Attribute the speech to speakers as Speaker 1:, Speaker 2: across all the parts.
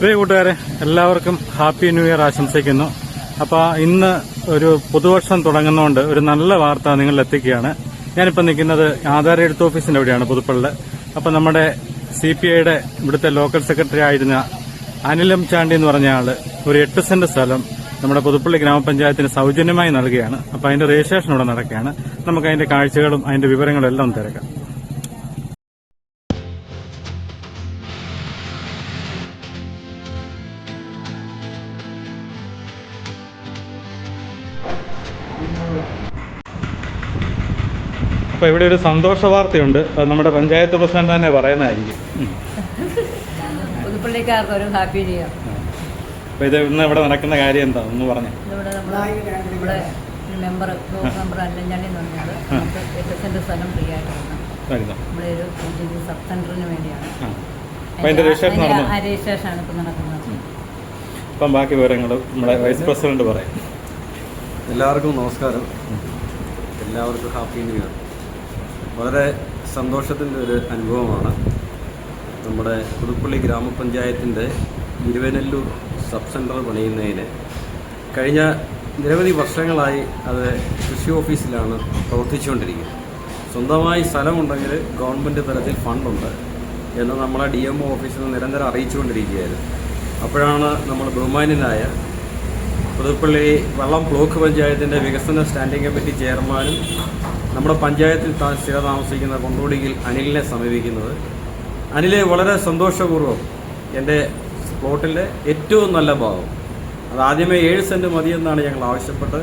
Speaker 1: പ്രിയ കൂട്ടുകാരെ, എല്ലാവർക്കും happy new year ആശംസിക്കുന്നു. അപ്പോൾ ഇന്ന് ഒരു പുതുവർഷം തുടങ്ങുന്നതുകൊണ്ട് ഒരു നല്ല വാർത്ത നിങ്ങളിൽ എത്തിക്കുകയാണ്. ഞാനിപ്പോൾ നിൽക്കുന്നത് ആധാർ എഴുത്ത് ഓഫീസിന്റെ അവിടെയാണ്, പുതുപ്പള്ളിൽ. അപ്പോൾ നമ്മുടെ CPIയുടെ ഇവിടുത്തെ ലോക്കൽ സെക്രട്ടറി ആയിരുന്ന അനിലം ചാണ്ടി എന്ന് പറഞ്ഞ ആള് ഒരു 8 സെന്റ് സ്ഥലം നമ്മുടെ പുതുപ്പള്ളി ഗ്രാമപഞ്ചായത്തിന് സൗജന്യമായി നൽകുകയാണ്. അപ്പോൾ അതിന്റെ രജിസ്ട്രേഷൻ ഇവിടെ നടക്കുകയാണ്. നമുക്ക് അതിന്റെ കാഴ്ചകളും അതിന്റെ വിവരങ്ങളും എല്ലാം തിരക്കാം. അപ്പോൾ ഇവിടെ ഒരു സന്തോഷ വാർത്തയുണ്ട്. അത് നമ്മുടെ പഞ്ചായത്ത് പ്രസിഡന്റ് തന്നെ പറയുന്നതായിരിക്കും.
Speaker 2: പുതുപ്പള്ളിക്കാർക്ക് ഒരു ഹാപ്പി ന്യൂ ഇയർ.
Speaker 1: അപ്പോൾ ഇത് ഇന്ന് ഇവിടെ നടക്കുന്ന കാര്യം എന്താ ഒന്ന് പറഞ്ഞു.
Speaker 2: ഇവിടെ നമ്മുടെ മെമ്പർ അല്ലഞ്ചാണ്ടി എന്ന് പറഞ്ഞാൽ 8 സെന്റ് സ്ഥലം ഫ്രീ ആയിട്ട് നമ്മുടെ ഒരു സബ് സെന്ററിന് വേണ്ടിയാണ്. രജിസ്ട്രേഷനാണ് ഇപ്പം നടക്കുന്നത്.
Speaker 1: അപ്പം ബാക്കി വിവരങ്ങൾ നമ്മുടെ വൈസ് പ്രസിഡന്റ് പറയാം.
Speaker 3: എല്ലാവർക്കും നമസ്കാരം. എല്ലാവർക്കും ഹാപ്പി ന്യൂ ഇയർ. വളരെ സന്തോഷത്തിൻ്റെ ഒരു അനുഭവമാണ്. നമ്മുടെ പുതുപ്പള്ളി ഗ്രാമപഞ്ചായത്തിൻ്റെ ഇരുവനല്ലൂർ സബ് സെൻറ്റർ പണിയുന്നതിന് കഴിഞ്ഞ നിരവധി വർഷങ്ങളായി അത് കൃഷി ഓഫീസിലാണ് പ്രവർത്തിച്ചുകൊണ്ടിരിക്കുന്നത്. സ്വന്തമായി സ്ഥലമുണ്ടെങ്കിൽ ഗവൺമെൻറ് തലത്തിൽ ഫണ്ടുണ്ട് എന്ന് നമ്മളെ DMO ഓഫീസിൽ നിന്ന് നിരന്തരം അറിയിച്ചുകൊണ്ടിരിക്കുകയായിരുന്നു. അപ്പോഴാണ് നമ്മൾ ബഹുമാന്യനായ പുതുപ്പള്ളി വള്ളം ബ്ലോക്ക് പഞ്ചായത്തിൻ്റെ വികസന സ്റ്റാൻഡിംഗ് കമ്മിറ്റി ചെയർമാനും നമ്മുടെ പഞ്ചായത്തിൽ സ്ഥിര താമസിക്കുന്ന കൊണ്ടോടിയിൽ അനിലിനെ സമീപിക്കുന്നത്. അനിലെ വളരെ സന്തോഷപൂർവ്വം എൻ്റെ പ്ലോട്ടിൻ്റെ ഏറ്റവും നല്ല ഭാഗം, അത് ആദ്യമേ 7 സെൻറ്റ് മതിയെന്നാണ് ഞങ്ങൾ ആവശ്യപ്പെട്ട്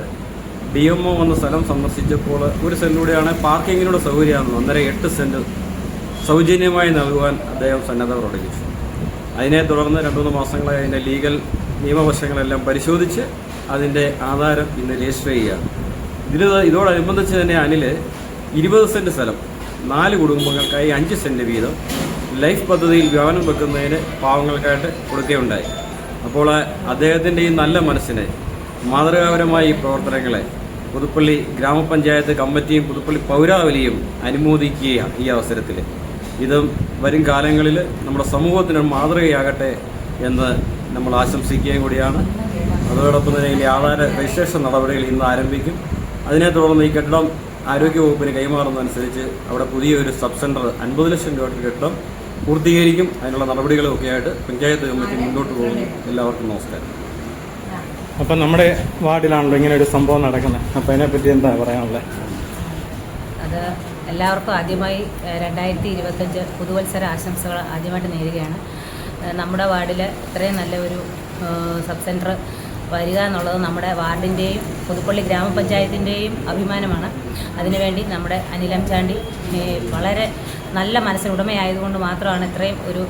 Speaker 3: DMO വന്ന സ്ഥലം സന്ദർശിച്ചപ്പോൾ 1 സെൻറ്റിലൂടെയാണ് പാർക്കിങ്ങിനുള്ള സൗകര്യമാണെന്ന് 1.5 സെൻറ്റ് സൗജന്യമായി നൽകുവാൻ അദ്ദേഹം സന്നദ്ധ പ്രകടിപ്പിച്ചു. അതിനെ തുടർന്ന് 2-3 മാസങ്ങളായി അതിൻ്റെ ലീഗൽ നിയമവശങ്ങളെല്ലാം പരിശോധിച്ച് അതിൻ്റെ ആധാരം ഇന്ന് രജിസ്റ്റർ ചെയ്യുകയാണ്. ഇതോടനുബന്ധിച്ച് തന്നെ അനില് 20 സെൻറ്റ് സ്ഥലം 4 കുടുംബങ്ങൾക്കായി 5 സെൻറ്റ് വീതം ലൈഫ് പദ്ധതിയിൽ ഭവനം വെക്കുന്നതിന് പാവങ്ങൾക്കായിട്ട് കൊടുക്കുകയുണ്ടായി. അപ്പോൾ അദ്ദേഹത്തിൻ്റെ ഈ നല്ല മനസ്സിനെ, മാതൃകാപരമായ ഈ പ്രവർത്തനങ്ങളെ പുതുപ്പള്ളി ഗ്രാമപഞ്ചായത്ത് കമ്മിറ്റിയും പുതുപ്പള്ളി പൗരാവലിയും അനുമോദിക്കുകയാണ്. ഈ അവസരത്തിൽ ഇതും വരും കാലങ്ങളിൽ നമ്മുടെ സമൂഹത്തിന് മാതൃകയാകട്ടെ എന്ന് നമ്മൾ ആശംസിക്കുകയും കൂടിയാണ്. അതോടൊപ്പം തന്നെ ഈ ആധാര രജിസ്ട്രേഷൻ നടപടികൾ ഇന്ന് ആരംഭിക്കും. അതിനെ തുടർന്ന് ഈ കെട്ടിടം ആരോഗ്യവകുപ്പിന് കൈമാറുന്നതനുസരിച്ച് അവിടെ പുതിയൊരു സബ് സെൻറ്റർ 50 ലക്ഷം രൂപയുടെ കെട്ടിടം പൂർത്തീകരിക്കും. അതിനുള്ള നടപടികളൊക്കെ ആയിട്ട് പഞ്ചായത്ത് കമ്മിറ്റി മുന്നോട്ട് പോകുന്നു. എല്ലാവർക്കും നമസ്കാരം.
Speaker 1: അപ്പം നമ്മുടെ വാർഡിലാണല്ലോ ഇങ്ങനെ ഒരു സംഭവം നടക്കുന്നത്. അപ്പം അതിനെപ്പറ്റി എന്താ പറയാനുള്ളത്?
Speaker 2: അത് എല്ലാവർക്കും ആദ്യമായി 2025 പുതുവത്സര ആശംസകൾ ആദ്യമായിട്ട് നേരുകയാണ്. നമ്മുടെ വാർഡിൽ ഇത്രയും നല്ല ഒരു സബ് സെൻറ്റർ വരിക എന്നുള്ളത് നമ്മുടെ വാർഡിൻ്റെയും പുതുപ്പള്ളി ഗ്രാമപഞ്ചായത്തിൻ്റെയും അഭിമാനമാണ്. അതിനുവേണ്ടി നമ്മുടെ അനിലം ചാണ്ടി വളരെ നല്ല മനസ്സിനുടമയായതുകൊണ്ട് മാത്രമാണ് ഇത്രയും ഒരു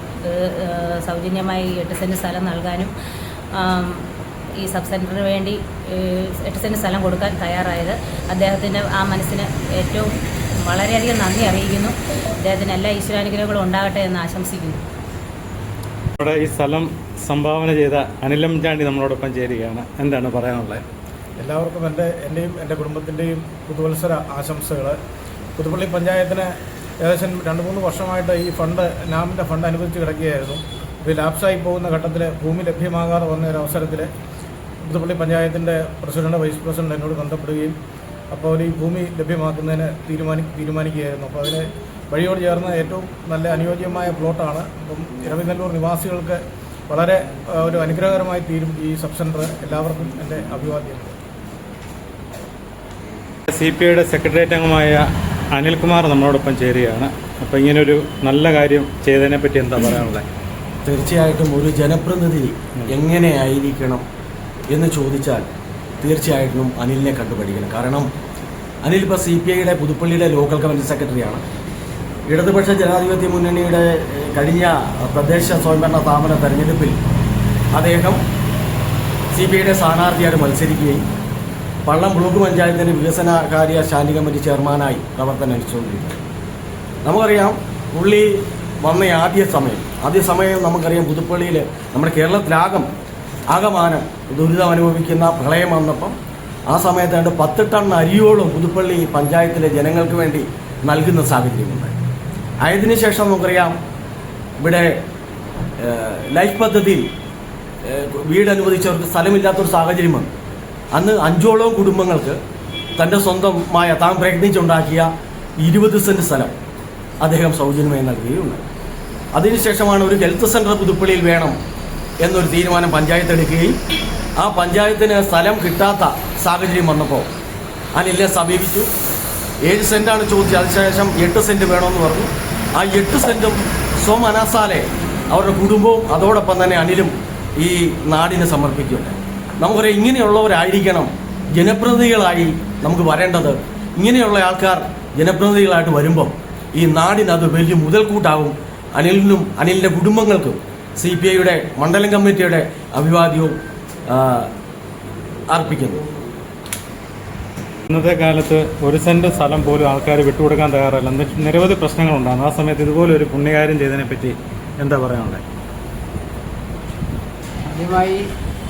Speaker 2: സൗജന്യമായി 8 സെൻറ്റ് സ്ഥലം നൽകാനും ഈ സബ് സെൻറ്ററിന് വേണ്ടി 8 സെൻറ്റ് സ്ഥലം കൊടുക്കാൻ തയ്യാറായത്. അദ്ദേഹത്തിൻ്റെ ആ മനസ്സിന് ഏറ്റവും വളരെയധികം നന്ദി അറിയിക്കുന്നു. അദ്ദേഹത്തിന് എല്ലാ ഈശ്വരാനുഗ്രഹങ്ങളും ഉണ്ടാകട്ടെ എന്ന് ആശംസിക്കുന്നു.
Speaker 1: നമ്മുടെ ഈ സ്ഥലം സംഭാവന ചെയ്ത അനിലം ചാണ്ടി നമ്മളോടൊപ്പം ചേരുകയാണ്. എന്താണ് പറയാനുള്ളത്?
Speaker 4: എല്ലാവർക്കും എൻ്റെയും എൻ്റെ കുടുംബത്തിൻ്റെയും പുതുവത്സര ആശംസകൾ. പുതുപ്പള്ളി പഞ്ചായത്തിന് ഏകദേശം 2-3 വർഷമായിട്ട് ഈ നാമിൻ്റെ ഫണ്ട് അനുവദിച്ച് കിടക്കുകയായിരുന്നു. ഇത് ലാപ്സായി പോകുന്ന ഘട്ടത്തിൽ ഭൂമി ലഭ്യമാകാതെ വന്ന ഒരു അവസരത്തിൽ പുതുപ്പള്ളി പഞ്ചായത്തിൻ്റെ പ്രസിഡന്റ്, വൈസ് പ്രസിഡന്റ് എന്നോട് ബന്ധപ്പെടുകയും അപ്പോൾ ഈ ഭൂമി ലഭ്യമാക്കുന്നതിന് തീരുമാനിക്കുകയായിരുന്നു. അപ്പോൾ അതിന് വഴിയോട് ചേർന്ന ഏറ്റവും നല്ല അനുയോജ്യമായ പ്ലോട്ടാണ്. അപ്പം ഇരവിനല്ലൂർ നിവാസികൾക്ക് വളരെ ഒരു അനുഗ്രഹകരമായി തീരും ഈ സബ് സെൻറ്റർ. എല്ലാവർക്കും എൻ്റെ അഭിവാദ്യം.
Speaker 1: CPIയുടെ സെക്രട്ടേറിയറ്റ് അംഗമായ അനിൽകുമാർ നമ്മളോടൊപ്പം ചേരുകയാണ്. അപ്പോൾ ഇങ്ങനൊരു നല്ല കാര്യം ചെയ്തതിനെ പറ്റി എന്താ പറയാനുള്ളത്?
Speaker 5: തീർച്ചയായിട്ടും ഒരു ജനപ്രതിനിധി എങ്ങനെയായിരിക്കണം എന്ന് ചോദിച്ചാൽ തീർച്ചയായിട്ടും അനിലിനെ കണ്ടുപഠിക്കണം. കാരണം അനിൽ ഇപ്പോൾ CPIയുടെ പുതുപ്പള്ളിയുടെ ലോക്കൽ കമ്മിറ്റി സെക്രട്ടറിയാണ്. ഇടതുപക്ഷ ജനാധിപത്യ മുന്നണിയുടെ കഴിഞ്ഞ തദ്ദേശ സ്വയംഭരണ സ്ഥാപന തെരഞ്ഞെടുപ്പിൽ അദ്ദേഹം CPIയുടെ സ്ഥാനാർത്ഥിയായിട്ട് മത്സരിക്കുകയും പള്ളം ബ്ലോക്ക് പഞ്ചായത്തിൻ്റെ വികസനകാര്യ സ്റ്റാൻഡിംഗ് കമ്മിറ്റി ചെയർമാനായി പ്രവർത്തനം അനുഷ്ഠിച്ചുകൊണ്ടിരിക്കുന്നത്. നമുക്കറിയാം പുള്ളി വന്ന ആദ്യ സമയം നമുക്കറിയാം പുതുപ്പള്ളിയിൽ നമ്മുടെ കേരളത്തിലാകമാനം ദുരിതം അനുഭവിക്കുന്ന പ്രളയം വന്നപ്പം ആ സമയത്ത് 10 ടൺ അരിയോളം പുതുപ്പള്ളി പഞ്ചായത്തിലെ ജനങ്ങൾക്ക് വേണ്ടി നൽകുന്ന സാഹചര്യമുണ്ട്. അതിനുശേഷം നമുക്കറിയാം ഇവിടെ ലൈഫ് പദ്ധതിയിൽ വീട് അനുവദിച്ചവർക്ക് സ്ഥലമില്ലാത്തൊരു സാഹചര്യം വന്നു. അന്ന് 5ഓളം കുടുംബങ്ങൾക്ക് തൻ്റെ സ്വന്തമായ താൻ പ്രയത്നിച്ചുണ്ടാക്കിയ 20 സെൻറ്റ് സ്ഥലം അദ്ദേഹം സൗജന്യമായി നൽകുകയുണ്ടായി. അതിനുശേഷമാണ് ഒരു ഹെൽത്ത് സെൻ്റർ പുതുപ്പള്ളിയിൽ വേണം എന്നൊരു തീരുമാനം പഞ്ചായത്ത് എടുക്കുകയും ആ പഞ്ചായത്തിന് സ്ഥലം കിട്ടാത്ത സാഹചര്യം വന്നപ്പോൾ അനിലിനെ സമീപിച്ചു. 7 സെൻറ്റാണ് ചോദിച്ചത്. അതിനുശേഷം 8 സെൻറ്റ് വേണമെന്ന് പറഞ്ഞു. ആ 8 സെൻറ്റും സ്വമനസാലെ അവരുടെ കുടുംബവും അതോടൊപ്പം തന്നെ അനിലും ഈ നാടിന് സമർപ്പിക്കുകയുണ്ടായി. നമുക്കറിയാം ഇങ്ങനെയുള്ളവരായിരിക്കണം ജനപ്രതിനിധികളായി നമുക്ക് വരേണ്ടത്. ഇങ്ങനെയുള്ള ആൾക്കാർ ജനപ്രതിനിധികളായിട്ട് വരുമ്പം ഈ നാടിനത് വലിയ മുതൽക്കൂട്ടാവും. അനിലിനും അനിലിൻ്റെ കുടുംബങ്ങൾക്കും CPIയുടെ മണ്ഡലം കമ്മിറ്റിയുടെ അഭിവാദ്യവും അർപ്പിക്കുന്നു.
Speaker 1: ഇന്നത്തെ കാലത്ത് 1 സെന്റ് സ്ഥലം പോലും ആൾക്കാർ വിട്ടുകൊടുക്കാൻ തയ്യാറല്ല. നിരവധി പ്രശ്നങ്ങളുണ്ടാകും. ആ സമയത്ത് ഇതുപോലെ ഒരു പുണ്യകാര്യം ചെയ്തതിനെ പറ്റി എന്താ പറയാനുള്ളത്?
Speaker 6: ആദ്യമായി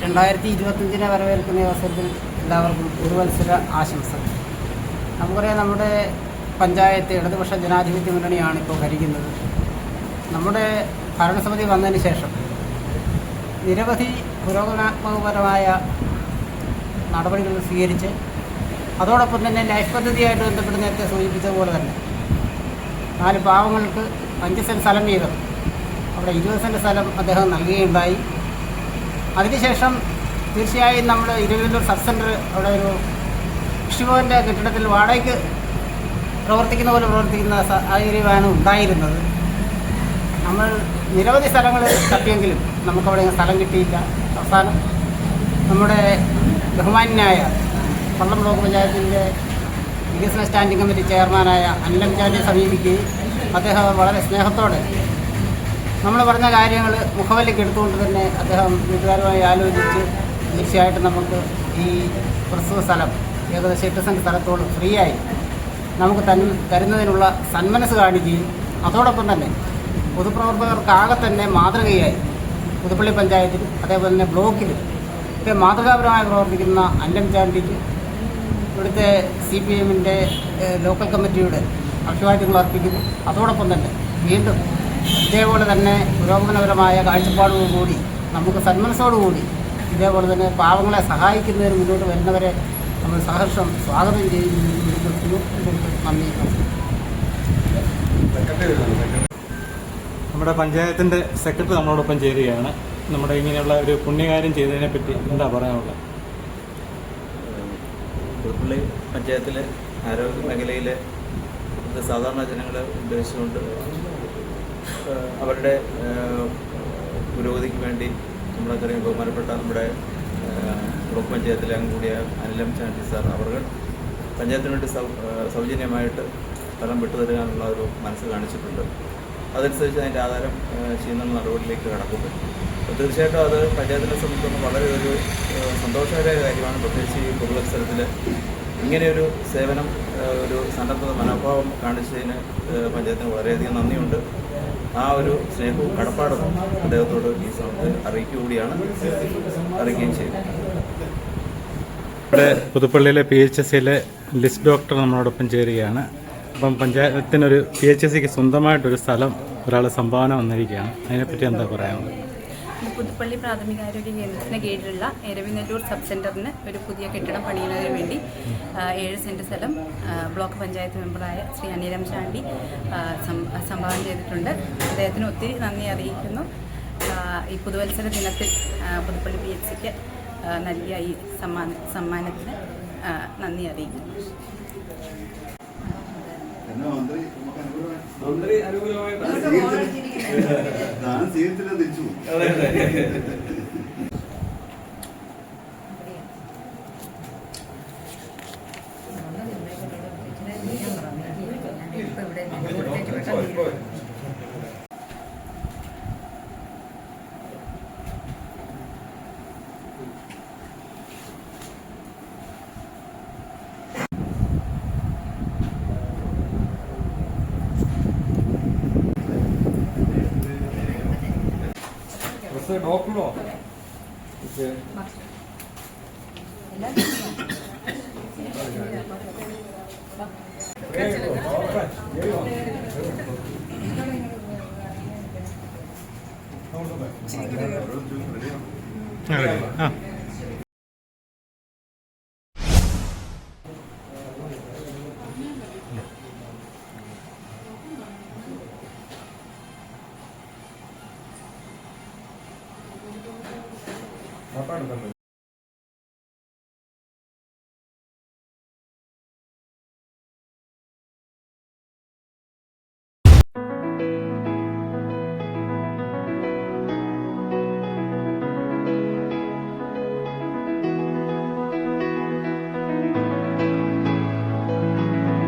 Speaker 6: 2025 വരവേൽക്കുന്ന അവസരത്തിൽ എല്ലാവർക്കും പുതുവത്സര ആശംസകൾ. നമുക്കറിയാം നമ്മുടെ പഞ്ചായത്ത് ഇടതുപക്ഷ ജനാധിപത്യ മുന്നണിയാണ് ഇപ്പോൾ ഭരിക്കുന്നത്. നമ്മുടെ ഭരണസമിതി വന്നതിന് ശേഷം നിരവധി പുരോഗമനാത്മകപരമായ നടപടികൾ സ്വീകരിച്ച് അതോടൊപ്പം തന്നെ ലൈഫ് പദ്ധതിയായിട്ട് ബന്ധപ്പെട്ട് നേരത്തെ സൂചിപ്പിച്ച പോലെ തന്നെ 4 പാവങ്ങൾക്ക് 5 സെൻറ്റ് സ്ഥലം വീതം അവിടെ 20 സെൻറ്റ് സ്ഥലം അദ്ദേഹം നൽകുകയുണ്ടായി. അതിനുശേഷം തീർച്ചയായും നമ്മൾ ഇരുവല്ലൂർ സബ് സെൻറ്റർ അവിടെ ഒരു കൃഷിഭവൻ്റെ കെട്ടിടത്തിൽ വാടകയ്ക്ക് പ്രവർത്തിക്കുന്ന പോലെ പ്രവർത്തിക്കുന്ന സാഹചര്യമാണ് ഉണ്ടായിരുന്നത്. നമ്മൾ നിരവധി സ്ഥലങ്ങൾ തപ്പിയെങ്കിലും നമുക്കവിടെ സ്ഥലം കിട്ടിയില്ല. അവസാനം നമ്മുടെ ബഹുമാന്യനായ പള്ളം ബ്ലോക്ക് പഞ്ചായത്തിൻ്റെ വികസന സ്റ്റാൻഡിംഗ് കമ്മിറ്റി ചെയർമാനായ അനിൽ എംചാണ്ടിയെ സമീപിക്കുകയും അദ്ദേഹം വളരെ സ്നേഹത്തോടെ നമ്മൾ പറഞ്ഞ കാര്യങ്ങൾ മുഖവിലേക്ക് എടുത്തുകൊണ്ട് തന്നെ അദ്ദേഹം വീട്ടുകാരുമായി ആലോചിച്ച് തീർച്ചയായിട്ടും നമുക്ക് ഈ പ്രസ്തുത സ്ഥലം ഏകദേശം 8 സെൻറ്റ് സ്ഥലത്തോളം ഫ്രീ ആയി നമുക്ക് തരുന്നതിനുള്ള സന്മനസ് കാണിക്കുകയും അതോടൊപ്പം തന്നെ പൊതുപ്രവർത്തകർക്കാകെ തന്നെ മാതൃകയായി പുതുപ്പള്ളി പഞ്ചായത്തിലും അതേപോലെ തന്നെ ബ്ലോക്കിലും ഒക്കെ മാതൃകാപരമായി പ്രവർത്തിക്കുന്ന അനിൽ എംചാണ്ടിക്ക് ഇവിടുത്തെ CPMൻ്റെ ലോക്കൽ കമ്മിറ്റിയുടെ അഭിവാദ്യങ്ങൾ അർപ്പിക്കുന്നു. അതോടൊപ്പം തന്നെ വീണ്ടും ഇതേപോലെ തന്നെ പുരോഗമനപരമായ കാഴ്ചപ്പാടോടുകൂടി നമുക്ക് സന്മനസ്സോടുകൂടി ഇതേപോലെ തന്നെ പാവങ്ങളെ സഹായിക്കുന്നതിന് മുന്നോട്ട് വരുന്നവരെ നമ്മൾ സഹർഷം സ്വാഗതം ചെയ്യുന്നു. നന്ദി.
Speaker 1: നമ്മുടെ പഞ്ചായത്തിൻ്റെ സെക്രട്ടറി നമ്മളോടൊപ്പം ചേരുകയാണ്. നമ്മുടെ ഇങ്ങനെയുള്ള ഒരു പുണ്യകാര്യം ചെയ്തതിനെ പറ്റി എന്താ പറയാനുള്ളത്?
Speaker 7: പുതുപ്പള്ളി പഞ്ചായത്തിലെ ആരോഗ്യ മേഖലയിലെ സാധാരണ ജനങ്ങളെ ഉദ്ദേശിച്ചുകൊണ്ട് അവരുടെ പുരോഗതിക്ക് വേണ്ടി നമ്മളൊക്കെ ബഹുമാനപ്പെട്ട നമ്മുടെ ബ്ലോക്ക് പഞ്ചായത്തിലെ അംഗം കൂടിയ അനിൽ എംചാണ്ടി സാർ അവർ പഞ്ചായത്തിന് വേണ്ടി സൗജന്യമായിട്ട് സ്ഥലം വിട്ടുതരാനുള്ള ഒരു മനസ്സ് കാണിച്ചിട്ടുണ്ട്. അതനുസരിച്ച് അതിൻ്റെ ആധാരം ചെയ്യുന്ന നടപടിയിലേക്ക് കടക്കുന്നു. തീർച്ചയായിട്ടും അത് പഞ്ചായത്തിനെ സംബന്ധിച്ചിടത്തോളം വളരെ ഒരു സന്തോഷകരമായ കാര്യമാണ്. പ്രത്യേകിച്ച് ഈ പൊതുവത്സരത്തിൽ ഇങ്ങനെയൊരു സേവനം, ഒരു സന്നദ്ധ മനോഭാവം കാണിച്ചതിന് പഞ്ചായത്തിന് വളരെയധികം നന്ദിയുണ്ട്. ആ ഒരു സ്നേഹവും കടപ്പാടും അദ്ദേഹത്തോട് ഈ സമയത്ത് അറിയിക്കുകയാണ്, അറിയിക്കുകയും ചെയ്യും.
Speaker 1: ഇവിടെ പുതുപ്പള്ളിയിലെ PHSCയിലെ ലിസ്റ്റ് ഡോക്ടർ നമ്മളോടൊപ്പം ചേരുകയാണ്. അപ്പം പഞ്ചായത്തിനൊരു PHSCക്ക് സ്വന്തമായിട്ടൊരു സ്ഥലം ഒരാൾ സംഭാവന വന്നിരിക്കുകയാണ്. അതിനെപ്പറ്റി എന്താ പറയാനുള്ളത്?
Speaker 8: പുതുപ്പള്ളി പ്രാഥമികാരോഗ്യ കേന്ദ്രത്തിന് കീഴിലുള്ള എരവിനെല്ലൂർ സബ് സെൻറ്ററിന് ഒരു പുതിയ കെട്ടിടം പണിയുന്നതിന് വേണ്ടി 7 സെൻറ്റ് സ്ഥലം ബ്ലോക്ക് പഞ്ചായത്ത് മെമ്പറായ ശ്രീ അനിൽ എംചാണ്ടി സംഭാവന ചെയ്തിട്ടുണ്ട്. അദ്ദേഹത്തിന് ഒത്തിരി നന്ദി അറിയിക്കുന്നു. ഈ പുതുവത്സര ദിനത്തിൽ പുതുപ്പള്ളി PHCക്ക് നൽകിയ ഈ സമ്മാനത്തിന് നന്ദി അറിയിക്കുന്നു.
Speaker 3: ഡോക്ടറോ
Speaker 1: ആ